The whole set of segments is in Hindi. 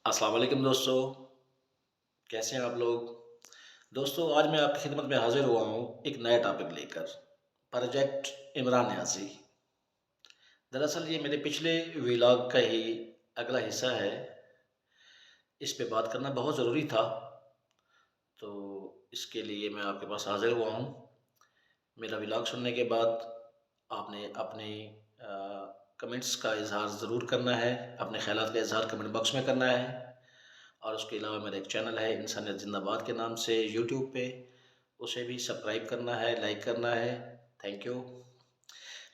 अस्सलाम वालेकुम दोस्तों, कैसे हैं आप लोग? दोस्तों आज मैं आपकी खिदमत में हाज़िर हुआ हूँ एक नया टॉपिक लेकर, प्रोजेक्ट इमरान याज़ी। दरअसल ये मेरे पिछले व्लॉग का ही अगला हिस्सा है, इस पे बात करना बहुत ज़रूरी था, तो इसके लिए मैं आपके पास हाज़िर हुआ हूँ। मेरा व्लॉग सुनने के बाद आपने अपने कमेंट्स का इज़हार ज़रूर करना है, अपने ख़यालात का इज़हार कमेंट बॉक्स में करना है। और उसके अलावा मेरा एक चैनल है इंसानियत ज़िंदाबाद के नाम से यूट्यूब पे, उसे भी सब्सक्राइब करना है, लाइक करना है। Thank you.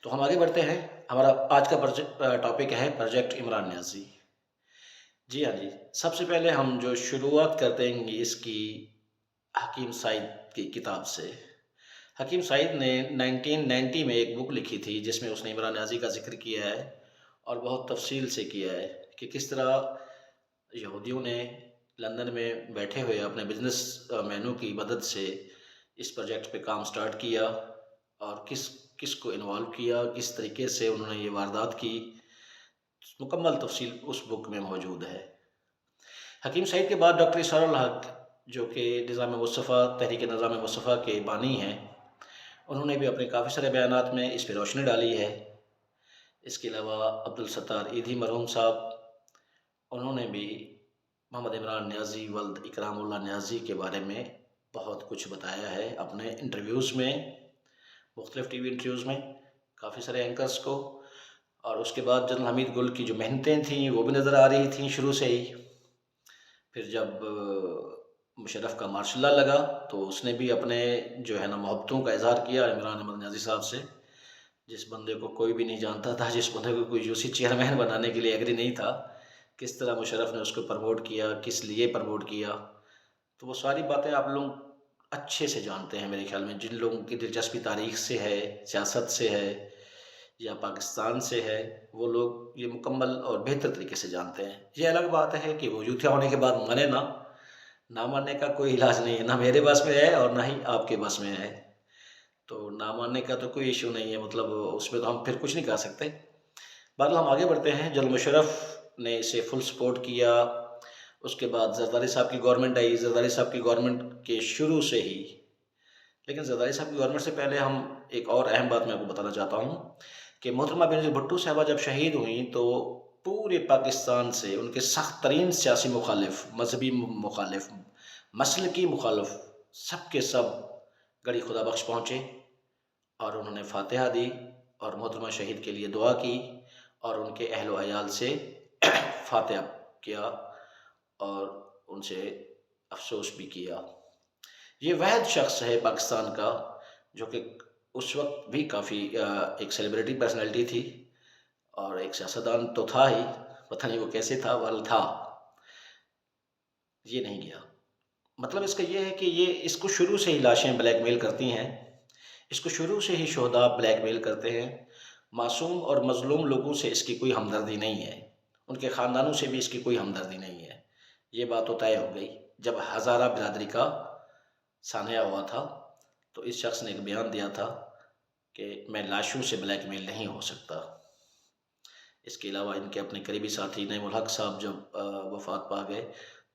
तो हम आगे बढ़ते हैं। हमारा आज का टॉपिक है प्रोजेक्ट इमरान न्याज़ी। जी हाँ जी, सबसे पहले हम जो शुरुआत करते हैं इसकी हकीम सईद की किताब से। हकीम सईद ने 1990 में एक बुक लिखी थी जिसमें उसने इमरान न्याज़ी का ज़िक्र किया है और बहुत तफ़सील से किया है कि किस तरह यहूदियों ने लंदन में बैठे हुए अपने बिजनेस मैनों की मदद से इस प्रोजेक्ट पे काम स्टार्ट किया और किस किस को इन्वॉल्व किया, किस तरीके से उन्होंने ये वारदात की, मुकम्मल तफसील उस बुक में मौजूद है। हकीम सईद के बाद डॉक्टर इसरारुल हक जो कि निज़ाम मुस्तफ़ा तहरीक निज़ाम मुस्तफ़ा के बानी हैं, उन्होंने भी अपने काफ़ी सारे बयानात में इस पर रोशनी डाली है। इसके अलावा अब्दुल सत्तार ईधी मरहूम साहब, उन्होंने भी मोहम्मद इमरान न्याज़ी वल्द इकरामुल्लाह न्याज़ी के बारे में बहुत कुछ बताया है अपने इंटरव्यूज़ में, मुख्तलिफ़ टीवी इंटरव्यूज़ में काफ़ी सारे एंकर्स को। और उसके बाद जनरल हमीद गुल की जो मेहनतें थीं वो भी नज़र आ रही थीं शुरू से ही। फिर जब मुशर्रफ का मार्शल लॉ लगा तो उसने भी अपने जो है ना मोहब्बतों का इज़हार किया इमरान अहमद न्याज़ी साहब से, जिस बंदे को कोई भी नहीं जानता था, जिस बंदे को कोई यूसी चेयरमैन बनाने के लिए एग्री नहीं था, किस तरह मुशर्रफ ने उसको प्रमोट किया, किस लिए प्रमोट किया। तो वो सारी बातें आप लोग अच्छे से जानते हैं मेरे ख़्याल में। जिन लोगों की दिलचस्पी तारीख़ से है, सियासत से है या पाकिस्तान से है, वो लोग ये मुकम्मल और बेहतर तरीके से जानते हैं। ये अलग बात है कि वो यूथिया होने के बाद माने ना मानने का कोई इलाज नहीं है, ना मेरे बस में है और ना ही आपके बस में है। तो ना मानने का तो कोई इश्यू नहीं है, मतलब उसमें तो हम फिर कुछ नहीं कर सकते। बहरहाल हम आगे बढ़ते हैं। जनरल मुशर्रफ ने इसे फुल सपोर्ट किया। उसके बाद ज़रदारी साहब की गवर्नमेंट आई। ज़रदारी साहब की गवर्नमेंट के शुरू से ही, लेकिन ज़रदारी साहब की गवर्नमेंट से पहले हम एक और अहम बात मैं आपको बताना चाहता हूँ कि मोहतरमा बेनज़ीर भुट्टो साहिबा जब शहीद हुई तो पूरे पाकिस्तान से उनके सख्त तरीन सियासी मुखालिफ, मजहबी मुखालिफ, मसलकी मुखालिफ, सब के सब गड़ी खुदा बख्श पहुँचे और उन्होंने फातिहा दी और मोहतरमा शहीद के लिए दुआ की और उनके अहल व अयाल से फातिहा किया और उनसे अफसोस भी किया। ये वाहिद शख्स है पाकिस्तान का जो कि उस वक़्त भी काफ़ी एक सेलिब्रिटी पर्सनैलिटी थी और एक सियासतदान तो था ही, पता नहीं वो कैसे था, वल था। ये नहीं गया। मतलब इसका ये है कि ये इसको शुरू से ही लाशें ब्लैकमेल करती हैं, इसको शुरू से ही शोहदा ब्लैकमेल करते हैं। मासूम और मज़लूम लोगों से इसकी कोई हमदर्दी नहीं है, उनके ख़ानदानों से भी इसकी कोई हमदर्दी नहीं है। ये बात तो तय हो गई। जब हज़ारा बिरादरी का सान्या हुआ था, तो इस शख्स ने एक बयान दिया था कि मैं लाशों से ब्लैकमेल नहीं हो सकता। इसके अलावा इनके अपने करीबी साथी नईमुल हक साहब जब वफ़ात पा गए,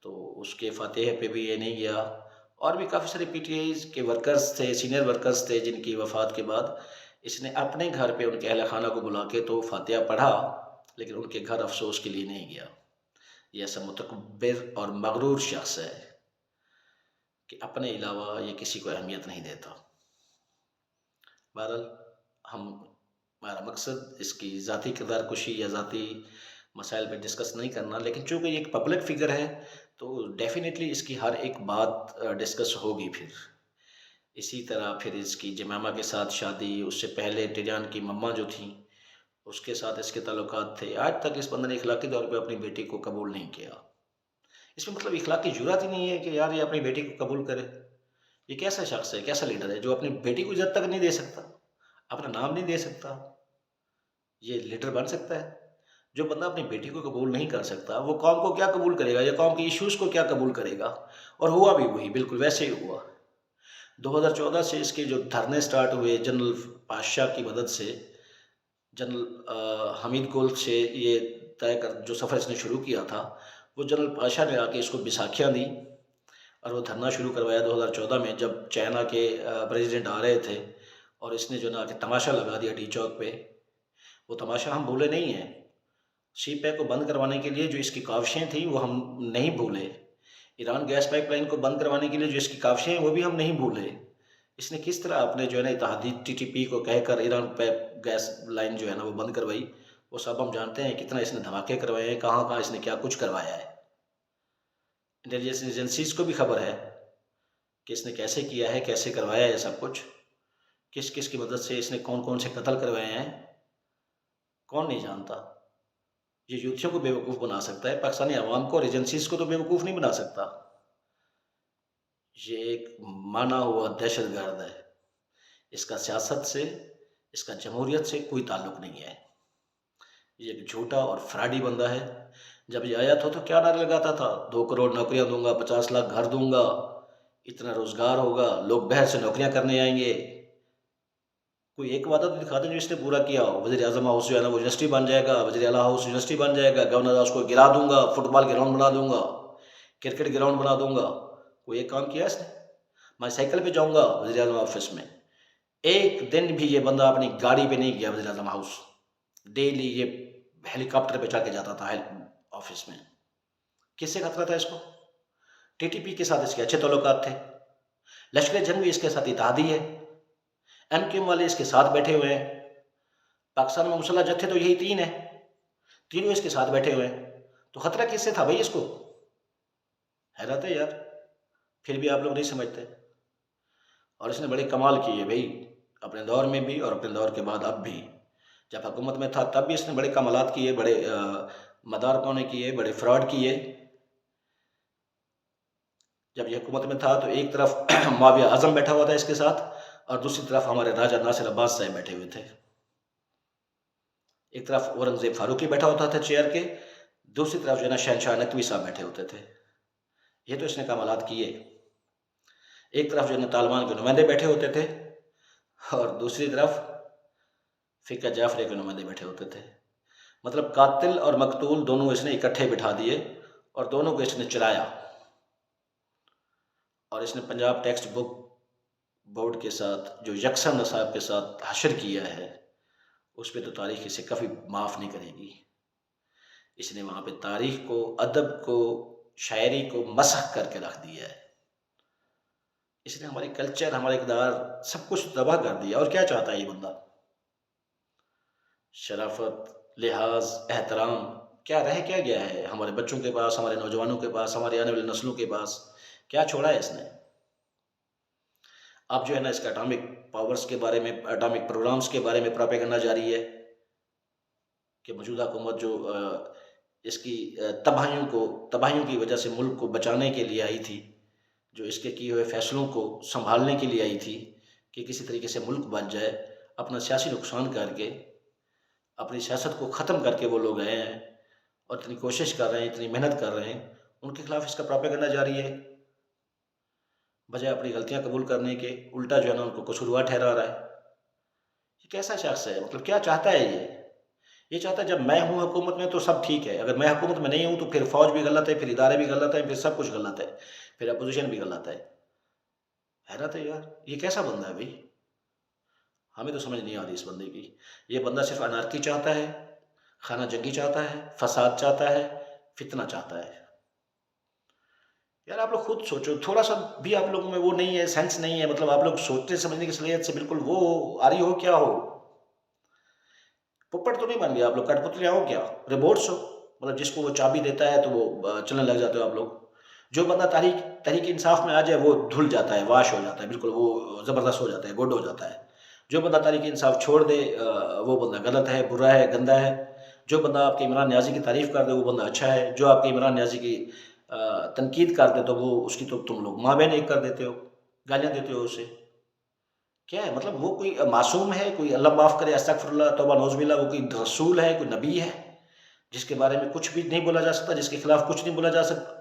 तो उसके फ़ातिहे पे भी ये नहीं गया और भी काफ़ी सारे पीटीआईज़ के वर्कर्स थे, सीनियर वर्कर्स थे जिनकी वफ़ात के बाद इसने अपने घर पे उनके अहल खाना को बुला के तो फ़ातिहा पढ़ा, लेकिन उनके घर अफ़सोस के लिए नहीं गया। ये ऐसा मुतकब्बिर और मगरूर शख्स है कि अपने अलावा ये किसी को अहमियत नहीं देता। बहरहाल हम हमारा मकसद इसकी ज़ाती किरदार कुशी या ज़ाती मसाइल पे डिस्कस नहीं करना, लेकिन चूँकि ये एक पब्लिक फ़िगर है तो डेफ़िनेटली इसकी हर एक बात डिस्कस होगी फिर। इसी तरह फिर इसकी जमामा के साथ शादी, उससे पहले टिजान की मम्मा जो थीं, उसके साथ इसके ताल्लुकात थे। आज तक इस बंदे ने इख़लाक़ी तौर पे अपनी बेटी को कबूल नहीं किया। इसमें मतलब इख़लाक़ी जुर्अत ही नहीं है कि यार ये अपनी बेटी को कबूल करे। ये कैसा शख़्स है, कैसा लीडर है जो अपनी बेटी को इज़्ज़त तक नहीं दे सकता, अपना नाम नहीं दे सकता, ये लीडर बन सकता है? जो बंदा अपनी बेटी को कबूल नहीं कर सकता, वो कौम को क्या कबूल करेगा या कौम के इश्यूज़ को क्या कबूल करेगा? और हुआ भी वही, बिल्कुल वैसे ही हुआ। 2014 से इसके जो धरने स्टार्ट हुए जनरल बादशाह की मदद से, जनरल हमीद गुल से ये तय कर जो सफ़र इसने शुरू किया था, वो जनरल पाशा ने आके इसको बिसाखियाँ दी और वो धरना शुरू करवाया 2014 में, जब चाइना के प्रेसिडेंट आ रहे थे, और इसने जो ना आके तमाशा लगा दिया टी चौक पे। वो तमाशा हम भूले नहीं हैं। सी पैक को बंद करवाने के लिए जो इसकी काविशें थी वो हम नहीं भूले। ईरान गैस पाइपलाइन को बंद करवाने के लिए जो इसकी काविशें हैं वो भी हम नहीं भूले। इसने किस तरह अपने जो है ना इत्तेहादी टीटीपी को कहकर ईरान पे गैस लाइन जो है ना वो बंद करवाई, वो सब हम जानते हैं। कितना इसने धमाके करवाए हैं, कहाँ कहाँ इसने क्या कुछ करवाया है। इंटेलिजेंस एजेंसीज को भी खबर है कि इसने कैसे किया है, कैसे करवाया है सब कुछ, किस किस की मदद से इसने कौन कौन से कत्ल करवाए हैं, कौन नहीं जानता। ये यूथियों को बेवकूफ़ बना सकता है, पाकिस्तानी अवाम को और एजेंसीज को तो बेवकूफ़ नहीं बना सकता। ये एक माना हुआ दहशतगर्द है। इसका सियासत से, इसका जमहूरियत से कोई ताल्लुक नहीं है। ये एक झूठा और फ्रॉडी बंदा है। जब ये आया था तो क्या नारे लगाता था, 2 करोड़ नौकरियां दूंगा, 50 लाख घर दूंगा, इतना रोजगार होगा, लोग बाहर से नौकरियां करने आएंगे। कोई एक वादा तो दिखा दे जो इसने पूरा किया हो। वज़ीर आज़म हाउस जो है ना वो यूनिवर्सिटी बन जाएगा, वज़ीर आला हाउस यूनिवर्सिटी बन जाएगा, गवर्नर हाउस को गिरा दूंगा, फुटबॉल ग्राउंड बना दूंगा, क्रिकेट ग्राउंड बना दूंगा। कोई एक काम किया इसने? मैं साइकिल पे जाऊंगा वज़ीर आज़म ऑफिस में, एक दिन भी ये बंदा अपनी गाड़ी पे नहीं गया वज़ीर आज़म हाउस। डेली ये हेलीकॉप्टर पे चढ़ के जाता था ऑफिस में। किससे खतरा था इसको? टीटीपी के साथ इसके अच्छे ताल्लुकात थे। लश्कर जंग भी इसके साथ इत्तेहादी है। एमक्यूएम वाले इसके साथ बैठे हुए हैं। पाकिस्तान में मुसल्लह जत्थे तो यही 3 है, तीनों इसके साथ बैठे हुए हैं। तो खतरा किससे था भाई इसको? हैरत है यार, फिर भी आप लोग नहीं समझते। और इसने बड़े कमाल किए भाई, अपने दौर में भी और अपने दौर के बाद अब भी। जब हुकूमत में था तब भी इसने बड़े कमालात किए, बड़े मदार पौने किए, बड़े फ्रॉड किए। जब ये हुकूमत में था तो एक तरफ मुआविया आजम बैठा हुआ था इसके साथ, और दूसरी तरफ हमारे राजा नासिर अब्बास साहब बैठे हुए थे। एक तरफ औरंगजेब फारूकी बैठा होता था चेयर के, दूसरी तरफ जो है ना शहनशाह नकवी साहब बैठे होते थे। ये तो इसने कमालात किए। एक तरफ जो है ना तालिबान के नुमाइंदे बैठे होते थे, और दूसरी तरफ फिका जाफरी के नुमाइंदे बैठे होते थे। मतलब कातिल और मकतूल दोनों इसने इकट्ठे बिठा दिए और दोनों को इसने चलाया। और इसने पंजाब टेक्स्ट बुक बोर्ड के साथ जो यकसा नसाब के साथ हशर किया है, उस पर तो तारीख इसे कभी माफ़ नहीं करेगी। इसने वहाँ पे तारीख को, अदब को, शायरी को मसख करके रख दिया है। इसने हमारी कल्चर, हमारे इक़दार, सब कुछ तबाह कर दिया। और क्या चाहता है ये बंदा? शराफत, लिहाज, एहतराम क्या रह क्या गया है हमारे बच्चों के पास, हमारे नौजवानों के पास, हमारे आने वाली नस्लों के पास? क्या छोड़ा है इसने? अब जो है ना इसका एटॉमिक पावर्स के बारे में, एटॉमिक प्रोग्राम्स के बारे में प्रोपेगेंडा जारी है कि मौजूदा हुकूमत जो इसकी तबाहियों की वजह से मुल्क को बचाने के लिए आई थी, जो इसके किए हुए फैसलों को संभालने के लिए आई थी कि किसी तरीके से मुल्क बच जाए, अपना सियासी नुकसान करके, अपनी सियासत को ख़त्म करके वो लोग आए हैं और इतनी कोशिश कर रहे हैं, इतनी मेहनत कर रहे हैं, उनके खिलाफ इसका प्रोपेगेंडा जारी है। बजाय अपनी गलतियां कबूल करने के, उल्टा जो है ना उनको कसूरवार ठहरा रहा है। ये कैसा शख्स है? मतलब क्या चाहता है ये चाहता है जब मैं हूँ हुकूमत में तो सब ठीक है, अगर मैं हुकूमत में नहीं हूँ तो फिर फौज भी गलत है, फिर इदारे भी गलत है, फिर सब कुछ गलत है, फिर अपोजिशन भी गलत है। हैरत है यार, ये कैसा बंदा है भाई? हमें तो समझ नहीं आ रही इस बंदे की। ये बंदा सिर्फ अनारकी चाहता है, खाना जंगी चाहता है, फसाद चाहता है, फितना चाहता है। यार आप लोग खुद सोचो, थोड़ा सा भी आप लोगों में वो नहीं है, सेंस नहीं है। मतलब आप लोग सोचने समझने की सलाहियत से बिल्कुल वो आ रही हो क्या हो? पोपट तो नहीं बन गया आप लोग, कठपुतलियाँ हो क्या, रोबोट्स हो? मतलब जिसको वो चाबी देता है तो वो चलने लग जाते हो आप लोग। जो बंदा तहरीक तहरीक इंसाफ में आ जाए वो धुल जाता है, वाश हो जाता है, बिल्कुल वो ज़बरदस्त हो जाता है, गुड हो जाता है। जो बंदा तहरीक इंसाफ छोड़ दे वो बंदा गलत है, बुरा है, गंदा है। जो बंदा आपके इमरान न्याज़ी की तारीफ़ कर दे वो बंदा अच्छा है। जो आपके इमरान न्याज़ी की तनकीद कर दे तो वो उसकी तो तुम लोग माँ बहन एक कर देते हो, गालियाँ देते हो उसे। क्या है मतलब? वो कोई मासूम है, कोई अल्लाह माफ़ करे, अस्तगफिरुल्लाह, तौबा नौज़ुबिल्लाह, वो कोई रसूल है, कोई नबी है जिसके बारे में कुछ भी नहीं बोला जा सकता, जिसके खिलाफ कुछ नहीं बोला जा सकता,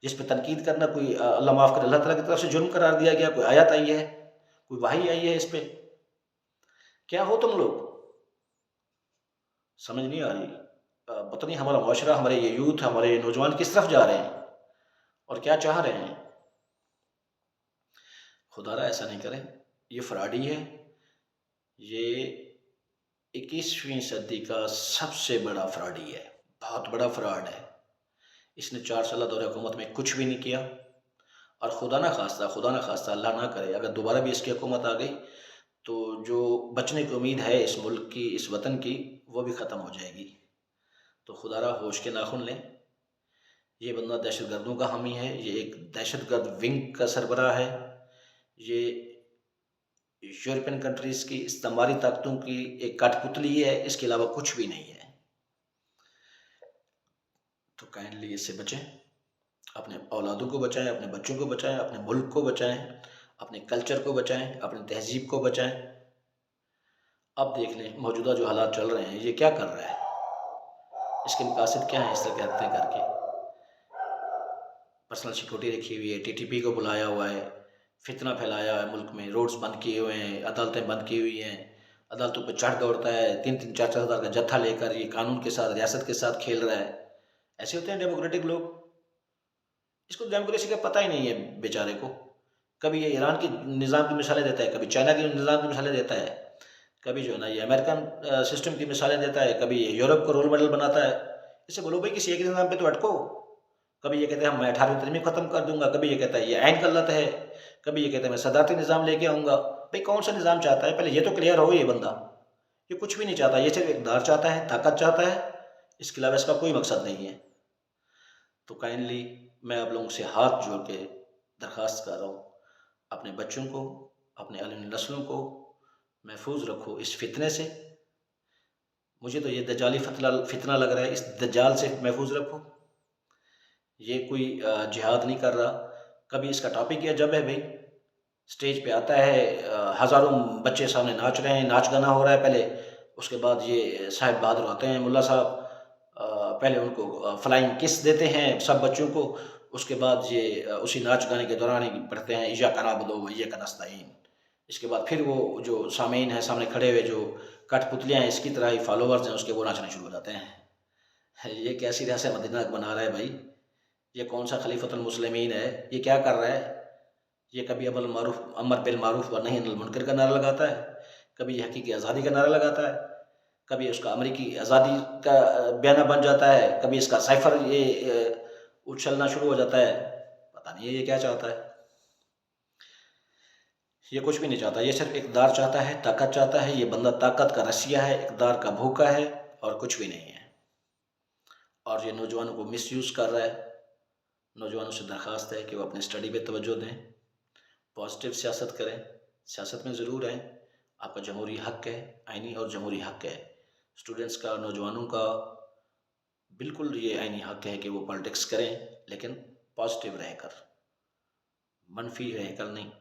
जिस पे तनकीद करना कोई अल्लाह माफ़ करे, अल्लाह ताला की तरफ से जुर्म करार दिया गया, कोई आयत आई है, कोई वही आई है इस पे? क्या हो तुम लोग? समझ नहीं आ रही। पता नहीं हमारा माशरा, हमारे ये यूथ, हमारे नौजवान किस तरफ जा रहे हैं और क्या चाह रहे हैं। खुदारा ऐसा नहीं करें, ये फ्रॉडी है। ये 21वीं सदी का सबसे बड़ा फ्रॉडी है, बहुत बड़ा फ्रॉड है। इसने 4 साल दौरे हुकूमत में कुछ भी नहीं किया, और खुदा ना खास्ता अल्लाह ना करे अगर दोबारा भी इसकी हुकूमत आ गई तो जो बचने की उम्मीद है इस मुल्क की, इस वतन की, वो भी ख़त्म हो जाएगी। तो खुदारा होश के नाखुन लें। ये बंदा दहशतगर्दों का हामी है, ये एक दहशतगर्द विंग का सरबराह है, ये यूरोपियन कंट्रीज़ की इस्तेमारी ताकतों की एक कठपुतली है, इसके अलावा कुछ भी नहीं है। तो काइंडली इससे बचें, अपने औलादों को बचाएं, अपने बच्चों को बचाएं, अपने मुल्क को बचाएं, अपने कल्चर को बचाएं, अपनी तहजीब को बचाएं। अब देख लें मौजूदा जो हालात चल रहे हैं ये क्या कर रहा है, इसके मकासद क्या हैं इस तरह की हरकतें करके। पर्सनल सिक्योरिटी रखी हुई है, टीटीपी को बुलाया हुआ है, फितना फैलाया है मुल्क में, रोड्स बंद किए हुए हैं, अदालतें बंद की हुई हैं, अदालतों पर चढ़ दौड़ता है, 3-3, 4-4 हज़ार का जत्था लेकर ये कानून के साथ, रियासत के साथ खेल रहा है। ऐसे होते हैं डेमोक्रेटिक लोग। इसको डेमोक्रेसी का पता ही नहीं है बेचारे को। कभी ये ईरान की निज़ाम की मिसालें देता है, कभी चाइना की निज़ाम की मिसालें देता है, कभी जो है ना ये अमेरिकन सिस्टम की मिसालें देता है, कभी ये यूरोप को रोल मॉडल बनाता है। इससे बोलो भाई किसी एक निज़ाम पे तो अटको। कभी ये कहते हैं मैं 18वीं तरमीम ख़त्म कर दूंगा, कभी ये कहता है ये आइन गलत है, कभी ये कहता है मैं सदारती निज़ाम लेके आऊँगा। भाई कौन सा निज़ाम चाहता है, पहले ये तो क्लियर हो। ये बंदा ये कुछ भी नहीं चाहता, ये सिर्फ इक़्तिदार चाहता है, ताकत चाहता है, इसके अलावा इसका कोई मकसद नहीं है। तो काइंडली मैं आप लोगों से हाथ जोड़ के दरख्वास्त कर रहा हूँ, अपने बच्चों को, अपने आने वाली नस्लों को महफूज रखो इस फितने से। मुझे तो ये दज्जाली फितना लग रहा है, इस दज्जाल से महफूज रखो। ये कोई जिहाद नहीं कर रहा। कभी इसका टॉपिक या जब है भाई, स्टेज पे आता है, हज़ारों बच्चे सामने नाच रहे हैं, नाच गाना हो रहा है पहले, उसके बाद ये साहिब बहादुर आते हैं मुल्ला साहब, पहले उनको फ्लाइंग किस देते हैं सब बच्चों को, उसके बाद ये उसी नाच गाने के दौरान ही पढ़ते हैं इय्याका नअबुदु व इय्याका नस्तईन। इसके बाद फिर वो जो सामीन है सामने खड़े हुए, जो कठपुतलियाँ हैं इसकी तरह ही फॉलोवर्स हैं उसके, वो नाचने शुरू हो जाते हैं। ये कैसी रियासत मदीना बना रहा है भाई, ये कौन सा खलीफतुल मुस्लिमीन है, ये क्या कर रहा है। ये कभी अमर बिल मारूफ व नही अनिल मुनकर का नारा लगाता है, कभी ये हकीकी आज़ादी का नारा लगाता है, कभी उसका अमरीकी आज़ादी का बयाना बन जाता है, कभी इसका साइफर ये उछलना शुरू हो जाता है। पता नहीं ये क्या चाहता है। ये कुछ भी नहीं चाहता, ये सिर्फ इक़्तिदार चाहता है, ताकत चाहता है। ये बंदा ताकत का रसिया है, इक़्तिदार का भूखा है, और कुछ भी नहीं है। और ये नौजवानों को मिसयूज़ कर रहा है। नौजवानों से दरख्वास्त है कि वो अपने स्टडी पे तवज्जो दें, पॉजिटिव सियासत करें, सियासत में ज़रूर रहें। आपका जमहूरी हक़ है, आइनी और जमहूरी हक़ है। स्टूडेंट्स का, नौजवानों का बिल्कुल ये आइनी हक़ है कि वो पॉलिटिक्स करें, लेकिन पॉजिटिव रहकर, मनफी रहकर नहीं।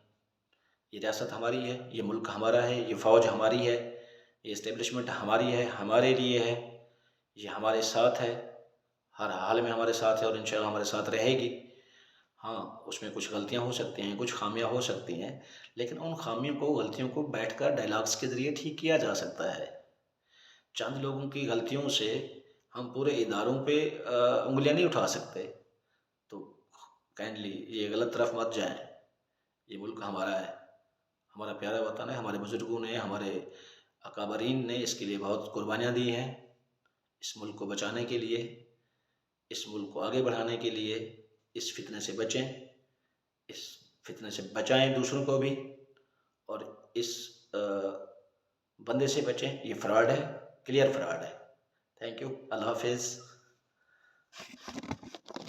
ये रियासत हमारी है, ये मुल्क हमारा है, ये फ़ौज हमारी है, ये इस्टेब्लिशमेंट हमारी है, हमारे लिए है, ये हमारे साथ है, हर हाल में हमारे साथ है और इंशाअल्लाह हमारे साथ रहेगी। हाँ, उसमें कुछ गलतियाँ हो सकती हैं, कुछ खामियाँ हो सकती हैं, लेकिन उन खामियों को, गलतियों को बैठकर डायलॉग्स के ज़रिए ठीक किया जा सकता है। चंद लोगों की गलतियों से हम पूरे इदारों पे उँगलियाँ नहीं उठा सकते। तो काइंडली ये गलत तरफ मत जाएँ। ये मुल्क हमारा है, हमारा प्यारा वतन है, हमारे बुज़ुर्गों ने, हमारे अकाबरीन ने इसके लिए बहुत कुर्बानियाँ दी हैं। इस मुल्क को बचाने के लिए, इस मुल्क को आगे बढ़ाने के लिए इस फितने से बचें, इस फितने से बचाएं दूसरों को भी, और इस बंदे से बचें। ये फ्रॉड है, क्लियर फ्रॉड है। थैंक यू, अल्लाह हाफिज़।